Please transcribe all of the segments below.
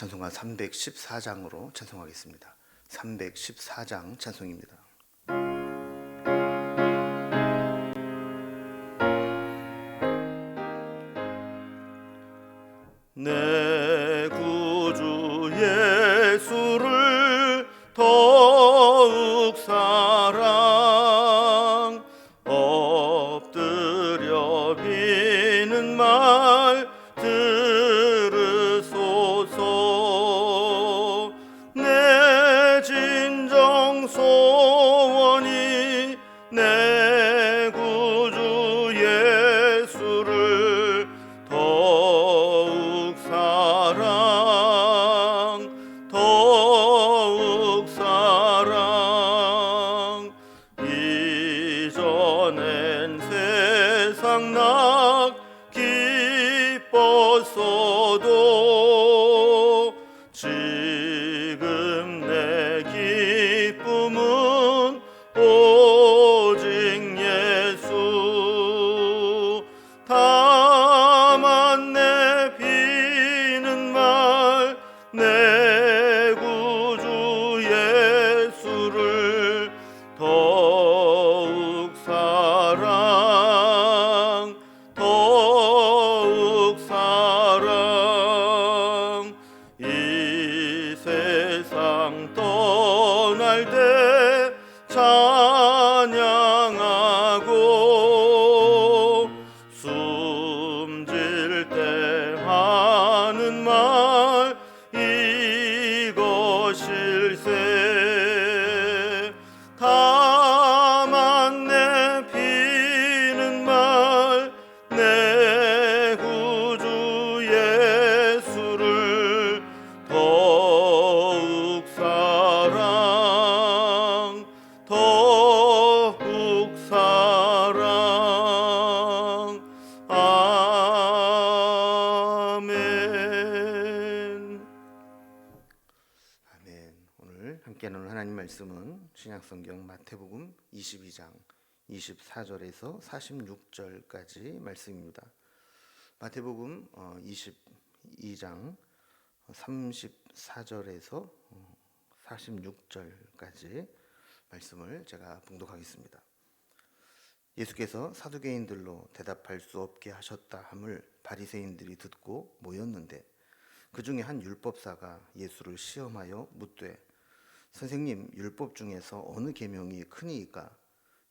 찬송가 314장으로 찬송하겠습니다. 314장 찬송입니다. 내 구주 예수를 더욱 사랑 엎드려 비는 말 들으소서. 내 진정 소원이 내 구주 예수를 더욱 사랑 이전엔 세상 나 기뻤어도 지금 내 기쁨은 오직 예수. 다만 내 비는 말 내 구주 예수를 더욱 사랑 이 세상 떠날 때 찬양하고 숨질 때 하는 말 이것일세. 다만 내 비는 말 내 구주 예수를 더욱 사랑 아멘. 아멘. 오늘 함께 나눌 하나님 말씀은 신약성경 마태복음 22장 24절에서 46절까지 말씀입니다. 마태복음 22장 34절에서 46절까지 말씀을 제가 봉독하겠습니다. 예수께서 사두개인들로 대답할 수 없게 하셨다 함을 바리새인들이 듣고 모였는데 그 중에 한 율법사가 예수를 시험하여 묻되 선생님, 율법 중에서 어느 계명이 크니이까?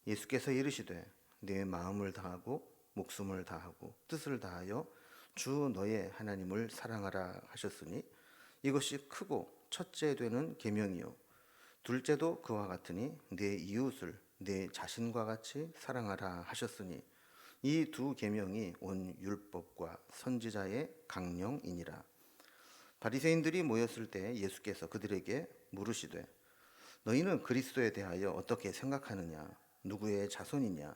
예수께서 이르시되 내 마음을 다하고 목숨을 다하고 뜻을 다하여 주 너의 하나님을 사랑하라 하셨으니 이것이 크고 첫째 되는 계명이요 둘째도 그와 같으니 내 이웃을 내 자신과 같이 사랑하라 하셨으니 이 두 계명이 온 율법과 선지자의 강령이니라. 바리새인들이 모였을 때 예수께서 그들에게 물으시되 너희는 그리스도에 대하여 어떻게 생각하느냐? 누구의 자손이냐?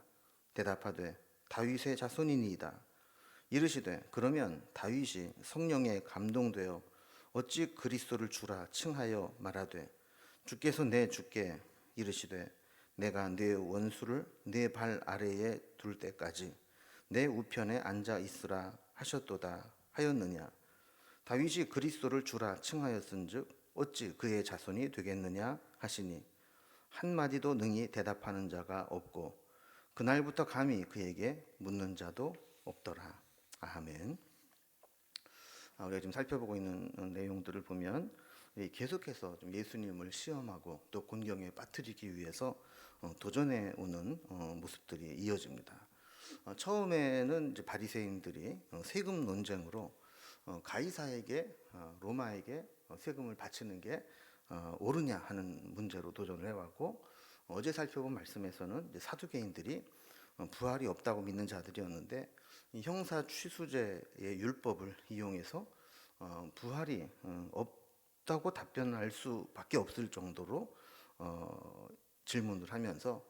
대답하되 다윗의 자손이니이다. 이르시되 그러면 다윗이 성령에 감동되어 어찌 그리스도를 주라 칭하여 말하되 주께서 내 주께 이르시되 내가 내 원수를 내 발 아래에 둘 때까지 내 우편에 앉아 있으라 하셨도다 하였느냐? 다윗이 그리스도를 주라 칭하였은즉 어찌 그의 자손이 되겠느냐 하시니 한마디도 능히 대답하는 자가 없고 그날부터 감히 그에게 묻는 자도 없더라. 아멘. 우리가 지금 살펴보고 있는 내용들을 보면 계속해서 좀 예수님을 시험하고 또 곤경에 빠뜨리기 위해서 도전해 오는 모습들이 이어집니다. 처음에는 이제 바리새인들이 세금 논쟁으로 가이사에게 로마에게 세금을 바치는 게 옳으냐 하는 문제로 도전을 해왔고 어제 살펴본 말씀에서는 이제 사두개인들이 부활이 없다고 믿는 자들이었는데 이 형사 취수제의 율법을 이용해서 부활이 없다고 답변할 수밖에 없을 정도로 질문을 하면서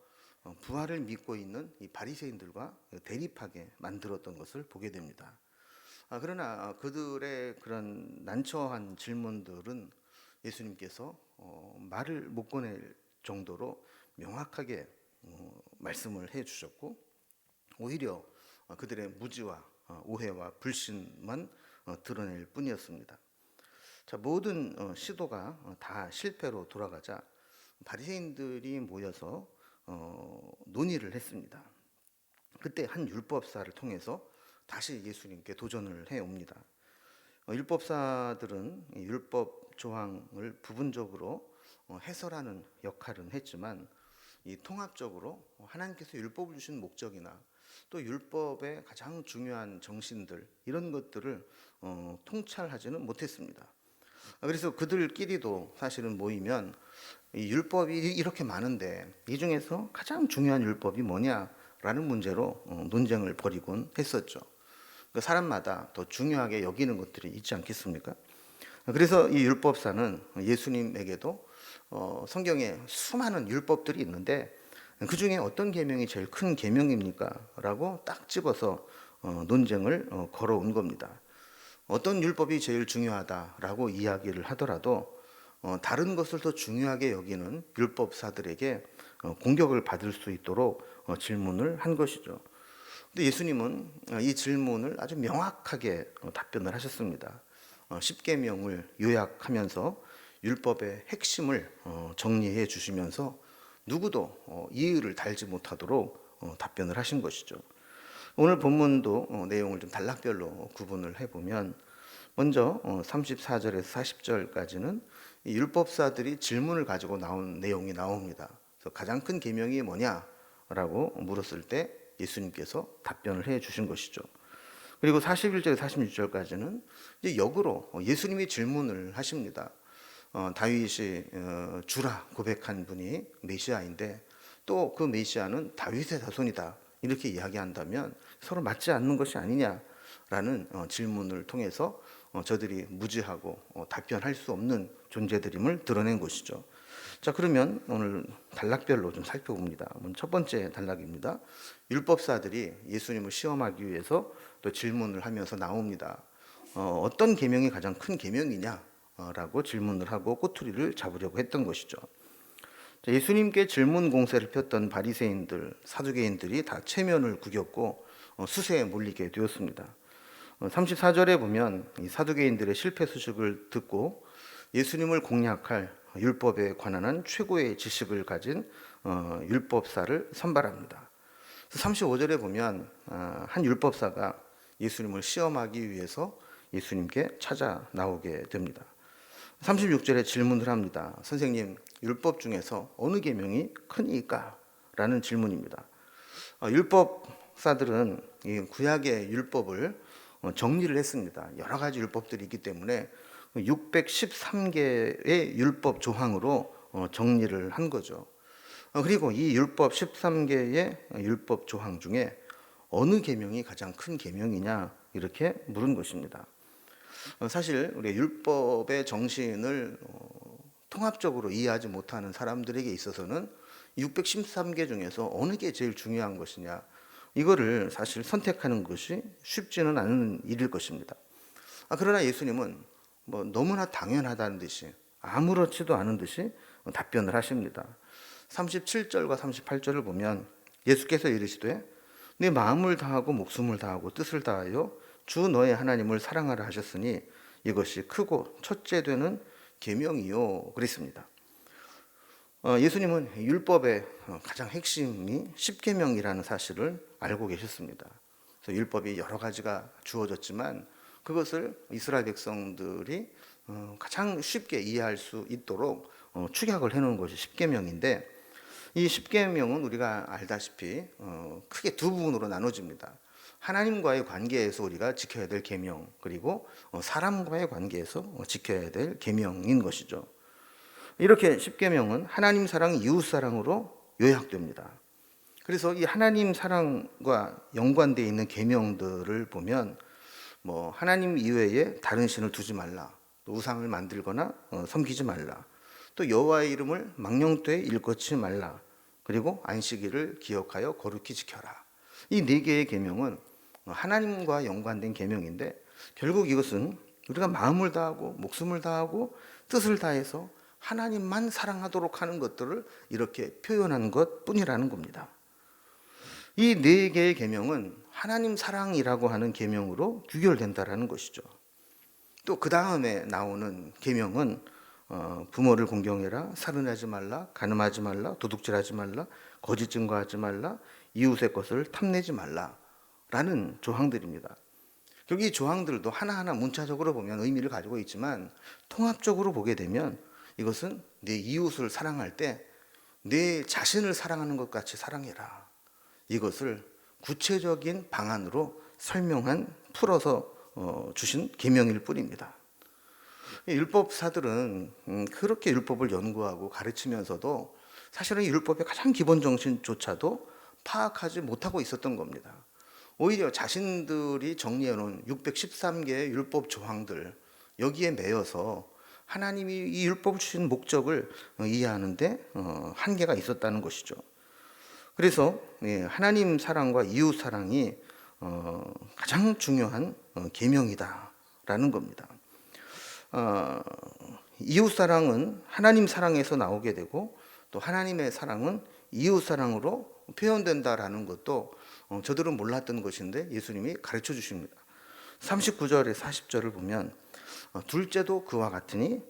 부활을 믿고 있는 이 바리새인들과 대립하게 만들었던 것을 보게 됩니다. 그러나 그들의 그런 난처한 질문들은 예수님께서 말을 못 꺼낼 정도로 명확하게 말씀을 해주셨고 오히려 그들의 무지와 오해와 불신만 드러낼 뿐이었습니다. 자, 모든 시도가 다 실패로 돌아가자 바리새인들이 모여서 논의를 했습니다. 그때 한 율법사를 통해서 다시 예수님께 도전을 해 옵니다. 율법사들은 이 율법 조항을 부분적으로 해설하는 역할은 했지만 이 통합적으로 하나님께서 율법을 주신 목적이나 또 율법의 가장 중요한 정신들 이런 것들을 통찰하지는 못했습니다. 그래서 그들끼리도 사실은 모이면 이 율법이 이렇게 많은데 이 중에서 가장 중요한 율법이 뭐냐라는 문제로 논쟁을 벌이곤 했었죠. 그 사람마다 더 중요하게 여기는 것들이 있지 않겠습니까? 그래서 이 율법사는 예수님에게도 성경에 수많은 율법들이 있는데 그 중에 어떤 계명이 제일 큰 계명입니까? 라고 딱 집어서 논쟁을 걸어온 겁니다. 어떤 율법이 제일 중요하다라고 이야기를 하더라도 다른 것을 더 중요하게 여기는 율법사들에게 공격을 받을 수 있도록 질문을 한 것이죠. 근데 예수님은 이 질문을 아주 명확하게 답변을 하셨습니다. 십계명을 요약하면서 율법의 핵심을 정리해 주시면서 누구도 이의를 달지 못하도록 답변을 하신 것이죠. 오늘 본문도 내용을 좀 단락별로 구분을 해보면 먼저 34절에서 40절까지는 이 율법사들이 질문을 가지고 나온 내용이 나옵니다. 그래서 가장 큰 계명이 뭐냐라고 물었을 때 예수님께서 답변을 해 주신 것이죠. 그리고 41절에서 46절까지는 이제 역으로 예수님이 질문을 하십니다. 다윗이 주라 고백한 분이 메시아인데 또 그 메시아는 다윗의 자손이다 이렇게 이야기한다면 서로 맞지 않는 것이 아니냐라는 질문을 통해서 저들이 무지하고 답변할 수 없는 존재들임을 드러낸 것이죠. 자, 그러면 오늘 단락별로 좀 살펴봅니다. 첫 번째 단락입니다. 율법사들이 예수님을 시험하기 위해서 또 질문을 하면서 나옵니다. 어떤 계명이 가장 큰 계명이냐라고 질문을 하고 꼬투리를 잡으려고 했던 것이죠. 자, 예수님께 질문 공세를 폈던 바리새인들, 사두개인들이 다 체면을 구겼고 수세에 몰리게 되었습니다. 34절에 보면 이 사두개인들의 실패 소식을 듣고 예수님을 공략할 율법에 관한 최고의 지식을 가진 율법사를 선발합니다. 35절에 보면 한 율법사가 예수님을 시험하기 위해서 예수님께 찾아 나오게 됩니다. 36절에 질문을 합니다. 선생님, 율법 중에서 어느 계명이 크니까? 라는 질문입니다. 율법사들은 이 구약의 율법을 정리를 했습니다. 여러 가지 율법들이 있기 때문에 613개의 율법 조항으로 정리를 한 거죠. 그리고 이 율법 13개의 율법 조항 중에 어느 계명이 가장 큰 계명이냐 이렇게 물은 것입니다. 사실 우리 율법의 정신을 통합적으로 이해하지 못하는 사람들에게 있어서는 613개 중에서 어느 게 제일 중요한 것이냐 이거를 사실 선택하는 것이 쉽지는 않은 일일 것입니다. 그러나 예수님은 너무나 당연하다는 듯이 아무렇지도 않은 듯이 답변을 하십니다. 37절과 38절을 보면 예수께서 이르시되 네 마음을 다하고 목숨을 다하고 뜻을 다하여 주 너의 하나님을 사랑하라 하셨으니 이것이 크고 첫째 되는 계명이요 그랬습니다. 예수님은 율법의 가장 핵심이 십계명이라는 사실을 알고 계셨습니다. 그래서 율법이 여러 가지가 주어졌지만 그것을 이스라엘 백성들이 가장 쉽게 이해할 수 있도록 축약을 해놓은 것이 십계명인데 이 십계명은 우리가 알다시피 크게 두 부분으로 나눠집니다. 하나님과의 관계에서 우리가 지켜야 될 계명 그리고 사람과의 관계에서 지켜야 될 계명인 것이죠. 이렇게 십계명은 하나님 사랑, 이웃 사랑으로 요약됩니다. 그래서 이 하나님 사랑과 연관되어 있는 계명들을 보면 하나님 이외에 다른 신을 두지 말라, 또 우상을 만들거나 섬기지 말라, 또 여호와의 이름을 망령되이 일컫지 말라, 그리고 안식일을 기억하여 거룩히 지켜라. 이 네 개의 계명은 하나님과 연관된 계명인데 결국 이것은 우리가 마음을 다하고 목숨을 다하고 뜻을 다해서 하나님만 사랑하도록 하는 것들을 이렇게 표현한 것뿐이라는 겁니다. 이 네 개의 계명은 하나님 사랑이라고 하는 계명으로 규결된다라는 것이죠. 또 그 다음에 나오는 계명은 부모를 공경해라, 살인하지 말라, 간음하지 말라, 도둑질하지 말라, 거짓 증거하지 말라, 이웃의 것을 탐내지 말라라는 조항들입니다. 결국 이 조항들도 하나하나 문자적으로 보면 의미를 가지고 있지만 통합적으로 보게 되면 이것은 내 이웃을 사랑할 때 내 자신을 사랑하는 것 같이 사랑해라. 이것을 구체적인 방안으로 설명한 풀어서 주신 계명일 뿐입니다. 율법사들은 그렇게 율법을 연구하고 가르치면서도 사실은 이 율법의 가장 기본 정신조차도 파악하지 못하고 있었던 겁니다. 오히려 자신들이 정리해 놓은 613개의 율법 조항들 여기에 매여서 하나님이 이 율법을 주신 목적을 이해하는데 한계가 있었다는 것이죠. 그래서 하나님 사랑과 이웃 사랑이 가장 중요한 계명이다라는 겁니다. 이웃 사랑은 하나님 사랑에서 나오게 되고 또 하나님의 사랑은 이웃 사랑으로 표현된다라는 것도 저들은 몰랐던 것인데 예수님이 가르쳐 주십니다. 39절에 40절을 보면 둘째도 그와 같으니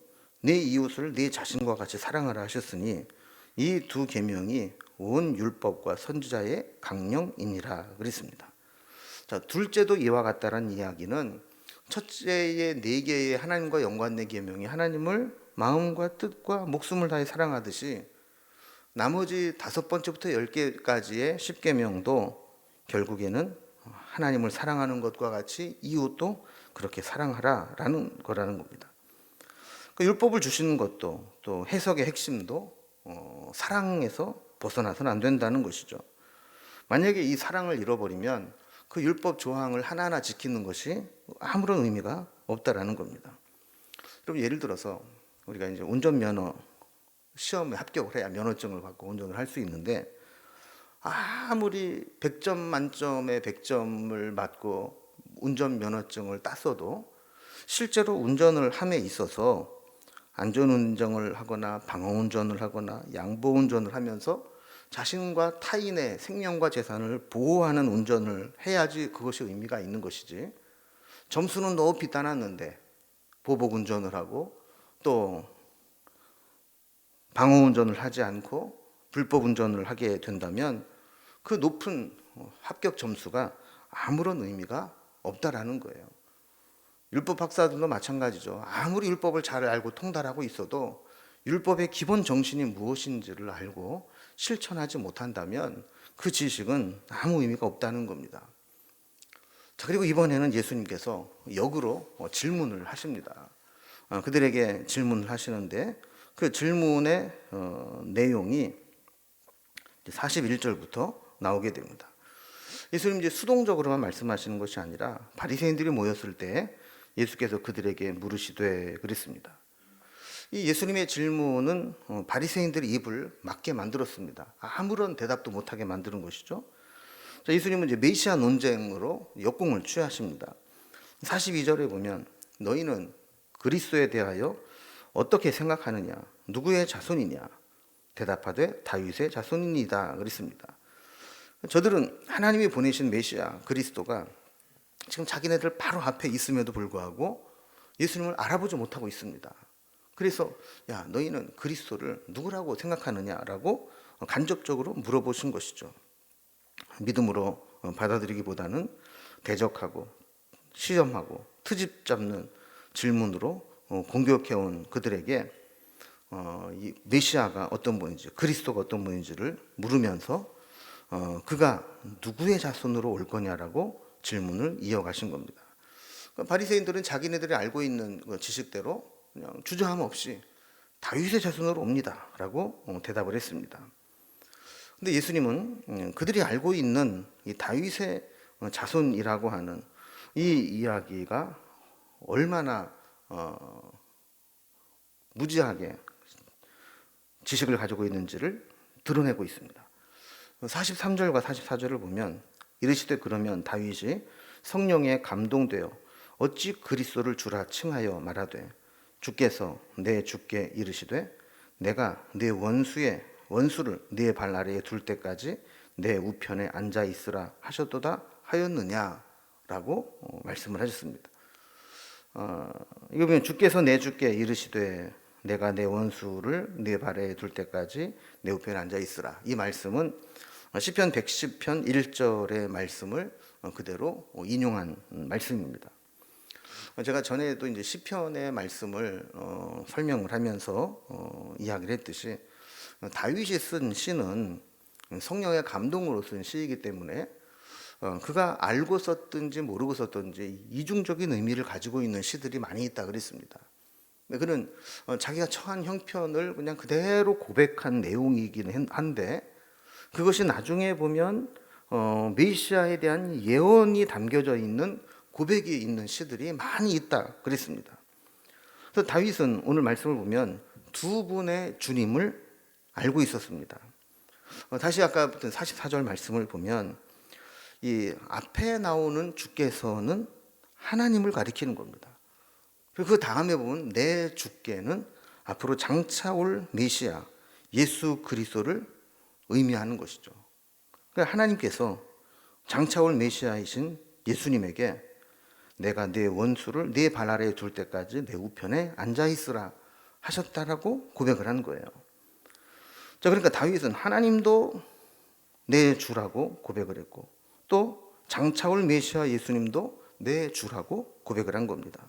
내 이웃을 내 자신과 같이 사랑하라 하셨으니 이 두 계명이 온 율법과 선지자의 강령이니라 그랬습니다. 자, 둘째도 이와 같다라는 이야기는 첫째의 네 개의 하나님과 연관된 계명이 하나님을 마음과 뜻과 목숨을 다해 사랑하듯이 나머지 5번째부터 10개까지의 10계명도 결국에는 하나님을 사랑하는 것과 같이 이웃도 그렇게 사랑하라라는 거라는 겁니다. 그 율법을 주시는 것도 또 해석의 핵심도 사랑에서 벗어나서는 안 된다는 것이죠. 만약에 이 사랑을 잃어버리면 그 율법 조항을 하나하나 지키는 것이 아무런 의미가 없다라는 겁니다. 그럼 예를 들어서 우리가 이제 운전면허 시험에 합격을 해야 면허증을 받고 운전을 할 수 있는데 아무리 100점 만점에 100점을 맞고 운전면허증을 땄어도 실제로 운전을 함에 있어서 안전운전을 하거나 방어운전을 하거나 양보운전을 하면서 자신과 타인의 생명과 재산을 보호하는 운전을 해야지 그것이 의미가 있는 것이지, 점수는 높이 따놨는데 보복운전을 하고 또 방어운전을 하지 않고 불법운전을 하게 된다면 그 높은 합격 점수가 아무런 의미가 없다라는 거예요. 율법 박사들도 마찬가지죠. 아무리 율법을 잘 알고 통달하고 있어도 율법의 기본 정신이 무엇인지를 알고 실천하지 못한다면 그 지식은 아무 의미가 없다는 겁니다. 자, 그리고 이번에는 예수님께서 역으로 질문을 하십니다. 그들에게 질문을 하시는데 그 질문의 내용이 41절부터 나오게 됩니다. 예수님 이제 수동적으로만 말씀하시는 것이 아니라 바리새인들이 모였을 때 예수께서 그들에게 물으시되 그랬습니다. 이 예수님의 질문은 바리새인들의 입을 막게 만들었습니다. 아무런 대답도 못하게 만드는 것이죠. 자, 예수님은 이제 메시아 논쟁으로 역공을 취하십니다. 42절에 보면 너희는 그리스도에 대하여 어떻게 생각하느냐? 누구의 자손이냐? 대답하되 다윗의 자손이니이다 그랬습니다. 저들은 하나님이 보내신 메시아 그리스도가 지금 자기네들 바로 앞에 있음에도 불구하고 예수님을 알아보지 못하고 있습니다. 그래서 야, 너희는 그리스도를 누구라고 생각하느냐라고 간접적으로 물어보신 것이죠. 믿음으로 받아들이기보다는 대적하고 시험하고 트집 잡는 질문으로 공격해온 그들에게 이 메시아가 어떤 분인지, 그리스도가 어떤 분인지를 물으면서 그가 누구의 자손으로 올 거냐라고 질문을 이어가신 겁니다. 바리새인들은 자기네들이 알고 있는 지식대로 그냥 주저함 없이 다윗의 자손으로 옵니다라고 대답을 했습니다. 근데 예수님은 그들이 알고 있는 이 다윗의 자손이라고 하는 이 이야기가 얼마나 무지하게 지식을 가지고 있는지를 드러내고 있습니다. 43절과 44절을 보면 이르시되 그러면 다윗이 성령에 감동되어 어찌 그리스도를 주라 칭하여 말하되 주께서 내 주께 이르시되 내가 내 원수를 네 발 아래에 둘 때까지 내 우편에 앉아 있으라 하셨도다 하였느냐라고 말씀을 하셨습니다. 이거 보면 주께서 내 주께 이르시되 내가 내 원수를 내 발에 둘 때까지 내 우편에 앉아 있으라. 이 말씀은 시편 110편 1절의 말씀을 그대로 인용한 말씀입니다. 제가 전에도 이제 시편의 말씀을 설명을 하면서 이야기를 했듯이 다윗이 쓴 시는 성령의 감동으로 쓴 시이기 때문에 그가 알고 썼든지 모르고 썼든지 이중적인 의미를 가지고 있는 시들이 많이 있다 그랬습니다. 그는 자기가 처한 형편을 그냥 그대로 고백한 내용이긴 한데 그것이 나중에 보면 메시아에 대한 예언이 담겨져 있는 고백이 있는 시들이 많이 있다 그랬습니다. 그래서 다윗은 오늘 말씀을 보면 두 분의 주님을 알고 있었습니다. 다시 아까부터 44절 말씀을 보면 이 앞에 나오는 주께서는 하나님을 가리키는 겁니다. 그 다음에 보면 내 주께는 앞으로 장차 올 메시아 예수 그리스도를 의미하는 것이죠. 그러니까 하나님께서 장차 올 메시아이신 예수님에게 내가 내 원수를 네 발 아래에 둘 때까지 내 우편에 앉아 있으라 하셨다라고 고백을 한 거예요. 자, 그러니까 다윗은 하나님도 내 주라고 고백을 했고 또 장차 올 메시아 예수님도 내 주라고 고백을 한 겁니다.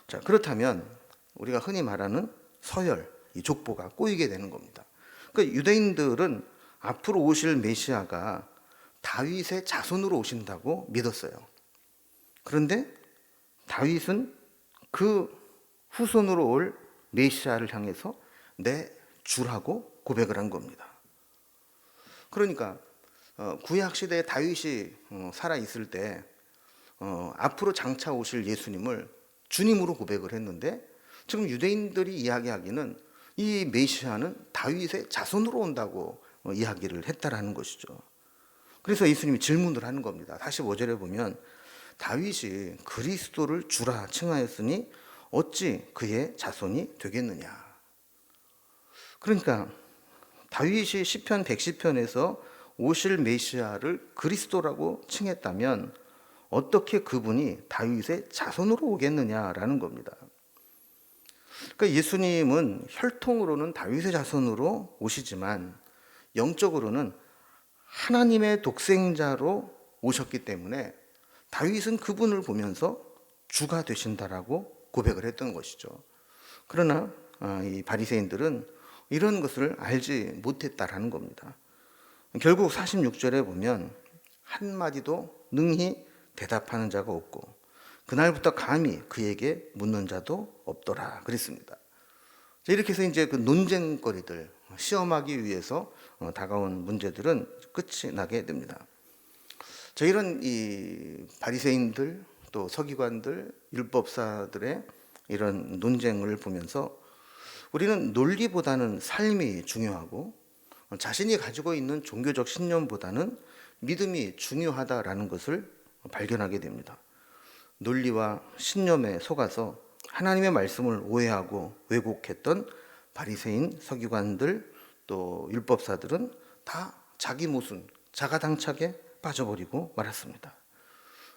자, 그렇다면 우리가 흔히 말하는 서열, 이 족보가 꼬이게 되는 겁니다. 그러니까 유대인들은 앞으로 오실 메시아가 다윗의 자손으로 오신다고 믿었어요. 그런데 다윗은 그 후손으로 올 메시아를 향해서 내 주라고 고백을 한 겁니다. 그러니까 구약 시대에 다윗이 살아 있을 때 앞으로 장차 오실 예수님을 주님으로 고백을 했는데 지금 유대인들이 이야기하기는 이 메시아는 다윗의 자손으로 온다고 이야기를 했다라는 것이죠. 그래서 예수님이 질문을 하는 겁니다. 45절에 보면 다윗이 그리스도를 주라 칭하였으니 어찌 그의 자손이 되겠느냐. 그러니까 다윗이 시편 110편에서 오실 메시아를 그리스도라고 칭했다면 어떻게 그분이 다윗의 자손으로 오겠느냐라는 겁니다. 그러니까 예수님은 혈통으로는 다윗의 자손으로 오시지만 영적으로는 하나님의 독생자로 오셨기 때문에 다윗은 그분을 보면서 주가 되신다라고 고백을 했던 것이죠. 그러나 이 바리새인들은 이런 것을 알지 못했다라는 겁니다. 결국 46절에 보면 한마디도 능히 대답하는 자가 없고 그날부터 감히 그에게 묻는 자도 없더라 그랬습니다. 이렇게 해서 이제 그 논쟁거리들 시험하기 위해서 다가온 문제들은 끝이 나게 됩니다. 이런 이 바리새인들 또 서기관들 율법사들의 이런 논쟁을 보면서 우리는 논리보다는 삶이 중요하고 자신이 가지고 있는 종교적 신념보다는 믿음이 중요하다라는 것을 발견하게 됩니다. 논리와 신념에 속아서 하나님의 말씀을 오해하고 왜곡했던 바리새인 서기관들 또 율법사들은 다 자기 모순, 자가당착에 빠져버리고 말았습니다.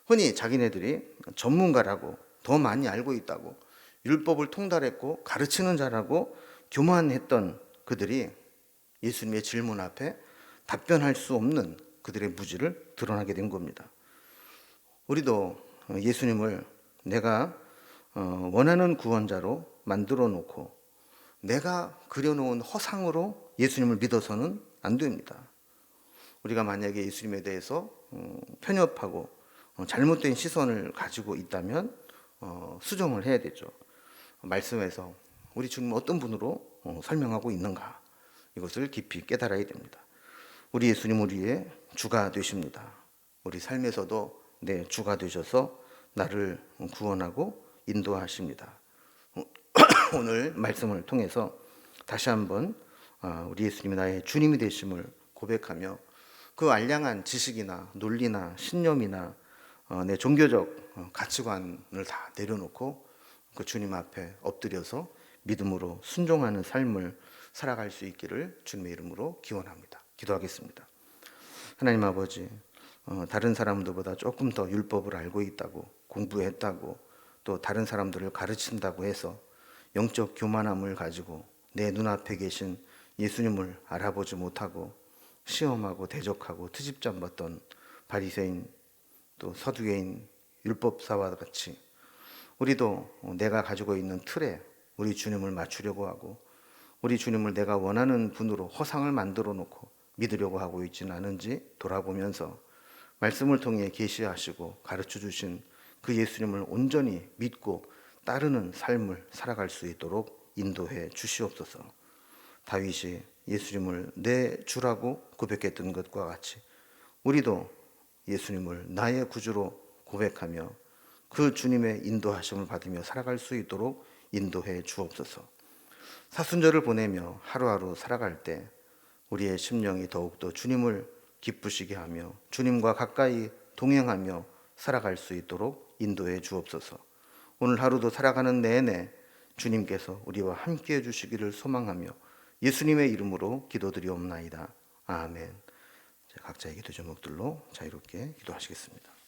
흔히 자기네들이 전문가라고 더 많이 알고 있다고 율법을 통달했고 가르치는 자라고 교만했던 그들이 예수님의 질문 앞에 답변할 수 없는 그들의 무지를 드러나게 된 겁니다. 우리도 예수님을 내가 원하는 구원자로 만들어 놓고 내가 그려놓은 허상으로 예수님을 믿어서는 안 됩니다. 우리가 만약에 예수님에 대해서 편협하고 잘못된 시선을 가지고 있다면 수정을 해야 되죠. 말씀에서 우리 주님 어떤 분으로 설명하고 있는가 이것을 깊이 깨달아야 됩니다. 우리 예수님 우리의 주가 되십니다. 우리 삶에서도 내 주가 되셔서 나를 구원하고 인도하십니다. 오늘 말씀을 통해서 다시 한번 우리 예수님이 나의 주님이 되심을 고백하며 그 알량한 지식이나 논리나 신념이나 내 종교적 가치관을 다 내려놓고 그 주님 앞에 엎드려서 믿음으로 순종하는 삶을 살아갈 수 있기를 주님의 이름으로 기원합니다. 기도하겠습니다. 하나님 아버지, 다른 사람들보다 조금 더 율법을 알고 있다고 공부했다고 또 다른 사람들을 가르친다고 해서 영적 교만함을 가지고 내 눈앞에 계신 예수님을 알아보지 못하고 시험하고 대적하고 트집잡 받던 바리새인 또 서두개인 율법사와 같이 우리도 내가 가지고 있는 틀에 우리 주님을 맞추려고 하고 우리 주님을 내가 원하는 분으로 허상을 만들어 놓고 믿으려고 하고 있지는 않은지 돌아보면서 말씀을 통해 계시하시고 가르쳐 주신 그 예수님을 온전히 믿고 따르는 삶을 살아갈 수 있도록 인도해 주시옵소서. 다윗이 예수님을 내 주라고 고백했던 것과 같이 우리도 예수님을 나의 구주로 고백하며 그 주님의 인도하심을 받으며 살아갈 수 있도록 인도해 주옵소서. 사순절을 보내며 하루하루 살아갈 때 우리의 심령이 더욱더 주님을 기쁘시게 하며 주님과 가까이 동행하며 살아갈 수 있도록 인도해 주옵소서. 오늘 하루도 살아가는 내내 주님께서 우리와 함께 해주시기를 소망하며 예수님의 이름으로 기도드리옵나이다. 아멘. 각자의 기도 제목들로 자유롭게 기도하시겠습니다.